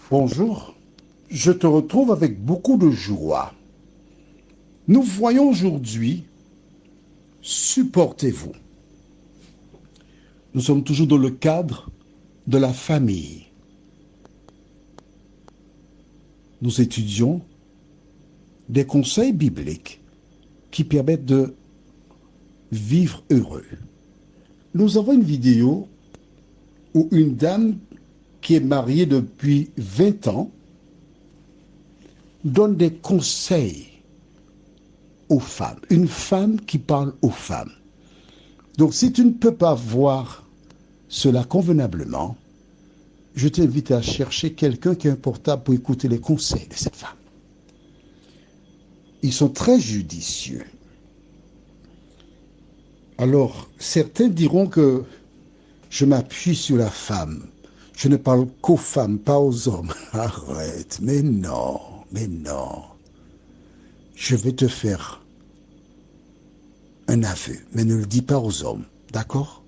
Bonjour, je te retrouve avec beaucoup de joie. Nous voyons aujourd'hui, supportez-vous. Nous sommes toujours dans le cadre de la famille. Nous étudions des conseils bibliques qui permettent de vivre heureux. Nous avons une vidéo où une dame qui est mariée depuis 20 ans donne des conseils aux femmes. Une femme qui parle aux femmes. Donc si tu ne peux pas voir cela convenablement, je t'invite à chercher quelqu'un qui a un portable pour écouter les conseils de cette femme. Ils sont très judicieux. Alors, certains diront que je m'appuie sur la femme. Je ne parle qu'aux femmes, pas aux hommes. Arrête, mais non, mais non. Je vais te faire un aveu, mais ne le dis pas aux hommes, d'accord?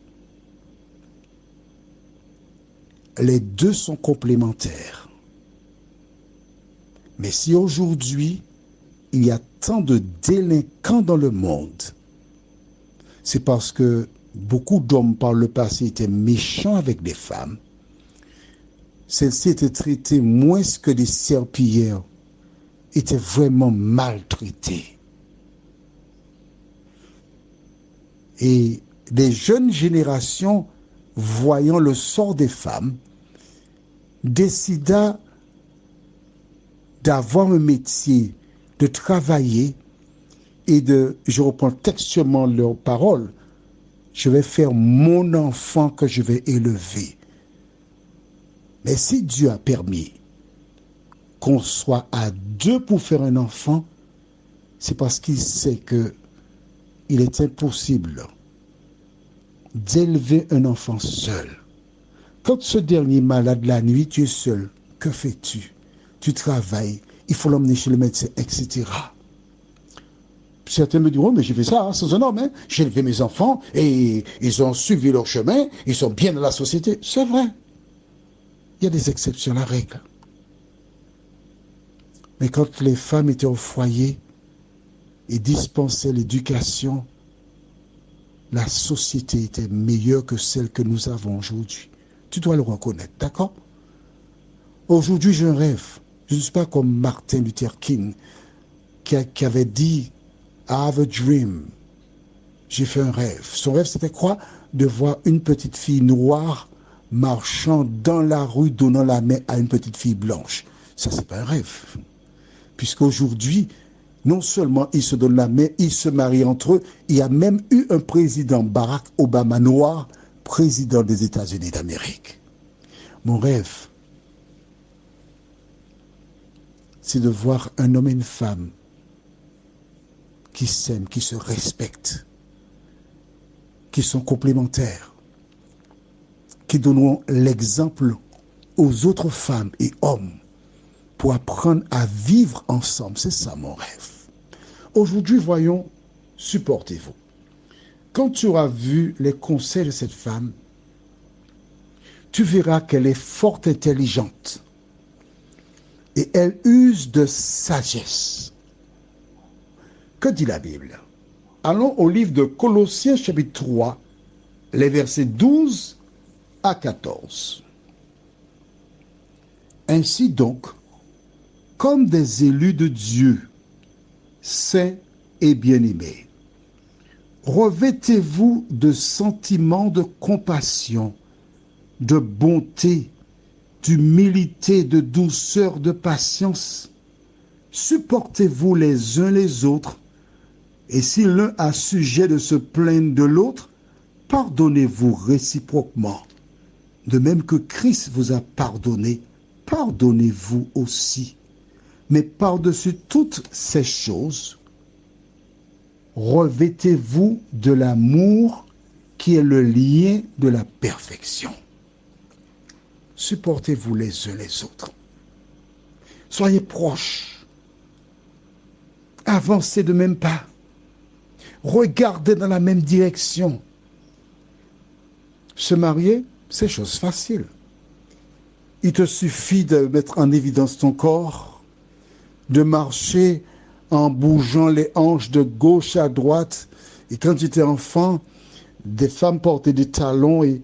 Les deux sont complémentaires. Mais si aujourd'hui, il y a tant de délinquants dans le monde, c'est parce que beaucoup d'hommes par le passé étaient méchants avec des femmes. Celles-ci étaient traitées moins que des serpillères, étaient vraiment maltraitées. Et les jeunes générations, voyant le sort des femmes, décida d'avoir un métier, de travailler et je reprends textuellement leurs paroles, je vais faire mon enfant que je vais élever. Mais si Dieu a permis qu'on soit à deux pour faire un enfant, c'est parce qu'il sait que il est impossible d'élever un enfant seul. Quand ce dernier est malade la nuit, tu es seul. Que fais-tu? Tu travailles, il faut l'emmener chez le médecin, etc. Certains me diront, mais j'ai fait ça sans un homme. J'ai élevé mes enfants et ils ont suivi leur chemin, ils sont bien dans la société. C'est vrai. Il y a des exceptions à la règle. Mais quand les femmes étaient au foyer et dispensaient l'éducation, la société était meilleure que celle que nous avons aujourd'hui. Tu dois le reconnaître, d'accord? Aujourd'hui, j'ai un rêve. Je ne suis pas comme Martin Luther King qui avait dit « I have a dream ». J'ai fait un rêve. Son rêve, c'était quoi? De voir une petite fille noire marchant dans la rue, donnant la main à une petite fille blanche. Ça, c'est pas un rêve. Puisqu'aujourd'hui, non seulement ils se donnent la main, ils se marient entre eux, il y a même eu un président, Barack Obama noir, président des États-Unis d'Amérique. Mon rêve, c'est de voir un homme et une femme qui s'aiment, qui se respectent, qui sont complémentaires, qui donneront l'exemple aux autres femmes et hommes pour apprendre à vivre ensemble. C'est ça mon rêve. Aujourd'hui, voyons, supportez-vous. Quand tu auras vu les conseils de cette femme, tu verras qu'elle est fort intelligente et elle use de sagesse. Que dit la Bible? Allons au livre de Colossiens chapitre 3, les versets 12 à 14. Ainsi donc, comme des élus de Dieu, saints et bien-aimés, revêtez-vous de sentiments de compassion, de bonté, d'humilité, de douceur, de patience. Supportez-vous les uns les autres, et si l'un a sujet de se plaindre de l'autre, pardonnez-vous réciproquement. De même que Christ vous a pardonné, pardonnez-vous aussi. Mais par-dessus toutes ces choses, revêtez-vous de l'amour qui est le lien de la perfection. Supportez-vous les uns les autres. Soyez proches. Avancez de même pas. Regardez dans la même direction. Se marier, c'est chose facile. Il te suffit de mettre en évidence ton corps, de marcher en bougeant les hanches de gauche à droite. Et quand tu étais enfant, des femmes portaient des talons et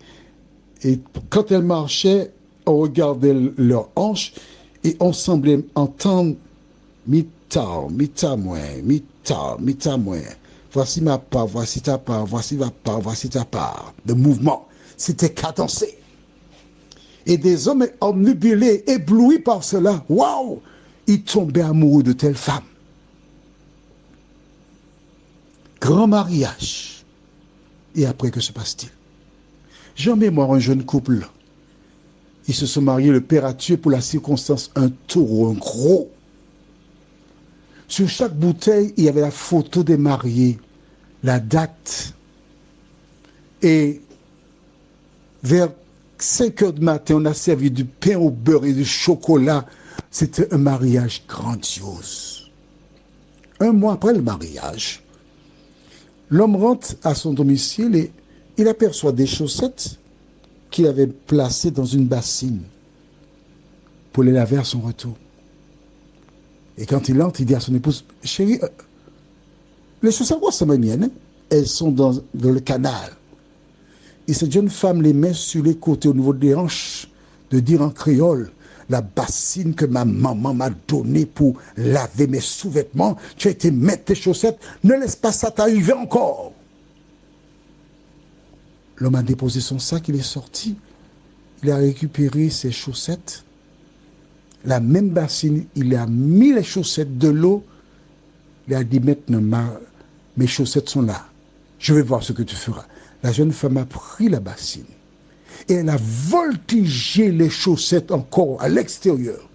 quand elles marchaient, on regardait leurs hanches et on semblait entendre mi-ta, mi-ta moins, mi-ta, mi-ta moins. Voici ma part, voici ta part, voici ma part, voici ta part. De mouvement. C'était cadencé. Et des hommes omnubilés, éblouis par cela, waouh, ils tombaient amoureux de telle femme. Grand mariage. Et après, que se passe-t-il? J'ai en mémoire un jeune couple. Ils se sont mariés, le père a tué pour la circonstance un taureau, un gros. Sur chaque bouteille, il y avait la photo des mariés, la date. Et vers 5 heures du matin, on a servi du pain au beurre et du chocolat. C'était un mariage grandiose. Un mois après le mariage, l'homme rentre à son domicile et il aperçoit des chaussettes qu'il avait placées dans une bassine pour les laver à son retour. Et quand il entre, il dit à son épouse, chérie, les chaussettes, c'est mes miennes, elles sont dans le canal. Et cette jeune femme les met sur les côtés au niveau des hanches, de dire en créole, la bassine que ma maman m'a donnée pour laver mes sous-vêtements, tu as été mettre tes chaussettes, ne laisse pas ça t'arriver encore. L'homme a déposé son sac, il est sorti, il a récupéré ses chaussettes, la même bassine, il a mis les chaussettes de l'eau, il a dit maintenant mes chaussettes sont là, je vais voir ce que tu feras. La jeune femme a pris la bassine et elle a voltigé les chaussettes encore à l'extérieur.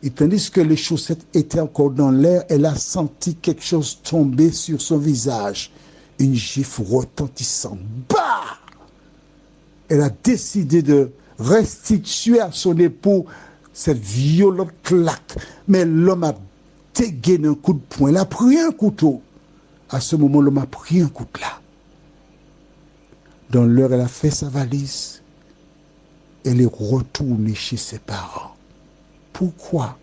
Et tandis que les chaussettes étaient encore dans l'air, elle a senti quelque chose tomber sur son visage. Une gifle retentissante. Bah! Elle a décidé de restituer à son époux cette violente claque. Mais l'homme a dégainé un coup de poing. Il a pris un couteau. À ce moment, l'homme a pris un coup de là. Dans l'heure, elle a fait sa valise. Elle est retournée chez ses parents. Pourquoi?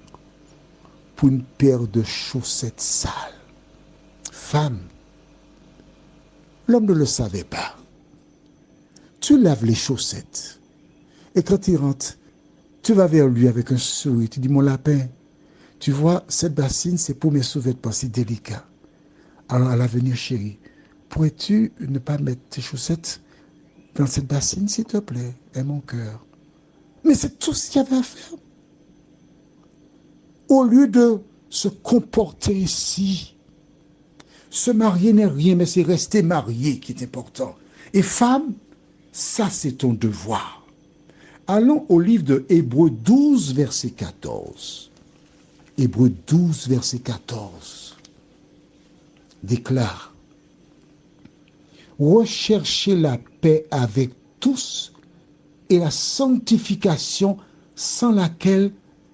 Pour une paire de chaussettes sales. Femme, l'homme ne le savait pas. Tu laves les chaussettes. Et quand il rentre, tu vas vers lui avec un sourire. Tu dis, mon lapin, tu vois, cette bassine, c'est pour mes sous-vêtements si délicats. Alors, à l'avenir, chérie, pourrais-tu ne pas mettre tes chaussettes dans cette bassine, s'il te plaît, et mon cœur? Mais c'est tout ce qu'il y avait à faire. Au lieu de se comporter ici, se marier n'est rien, mais c'est rester marié qui est important. Et femme, ça c'est ton devoir. Allons au livre de Hébreux 12, verset 14. Hébreux 12, verset 14 déclare: recherchez la paix avec tous et la sanctification sans laquelle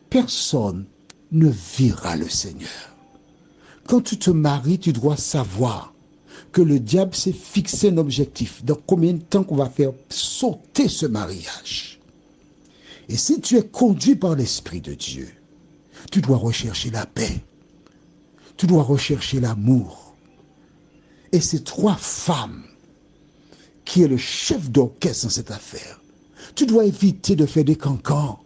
personne ne verra le Seigneur. Quand tu te maries, tu dois savoir que le diable s'est fixé un objectif. Dans combien de temps qu'on va faire sauter ce mariage? Et si tu es conduit par l'Esprit de Dieu, tu dois rechercher la paix. Tu dois rechercher l'amour. Et ces trois femmes qui est le chef d'orchestre dans cette affaire, tu dois éviter de faire des cancans.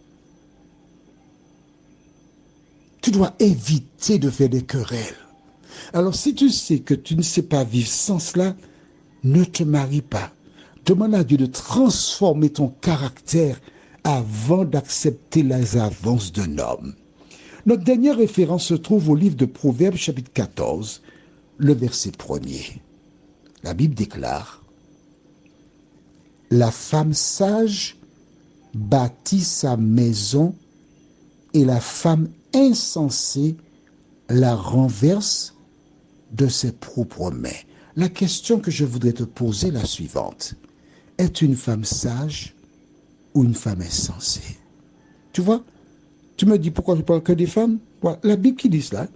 Tu dois éviter de faire des querelles. Alors si tu sais que tu ne sais pas vivre sans cela, ne te marie pas. Demande à Dieu de transformer ton caractère avant d'accepter les avances d'un homme. Notre dernière référence se trouve au livre de Proverbes, chapitre 14, le verset 1er. La Bible déclare: la femme sage bâtit sa maison et la femme insensée la renverse de ses propres mains. La question que je voudrais te poser est la suivante: est une femme sage ou une femme insensée? Tu vois, tu me dis pourquoi je parle que des femmes? Voilà, la Bible qui dit cela.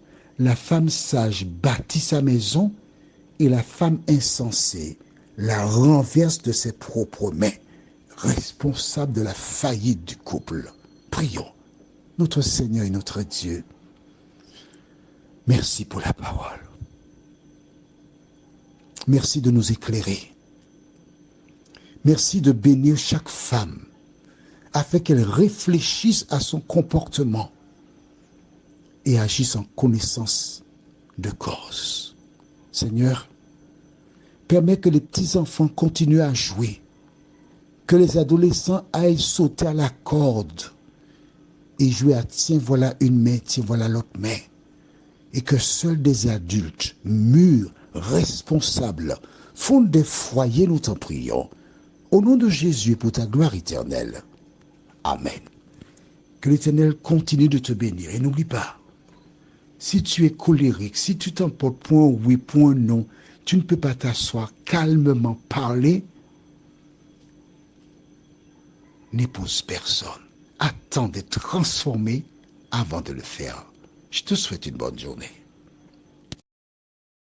La femme sage bâtit sa maison et la femme insensée la renverse de ses propres mains. responsables de la faillite du couple. Prions. Notre Seigneur et notre Dieu, merci pour la parole. Merci de nous éclairer. Merci de bénir chaque femme afin qu'elle réfléchisse à son comportement et agisse en connaissance de cause. Seigneur, permets que les petits-enfants continuent à jouer, que les adolescents aillent sauter à la corde et jouer à tiens voilà une main, tiens voilà l'autre main, et que seuls des adultes mûrs, responsables, fondent des foyers, nous t'en prions, au nom de Jésus pour ta gloire éternelle. Amen. Que l'Éternel continue de te bénir. Et n'oublie pas, si tu es colérique, si tu t'emportes point oui, point non, tu ne peux pas t'asseoir calmement, parler, n'épouse personne. Attends d'être transformé avant de le faire. Je te souhaite une bonne journée.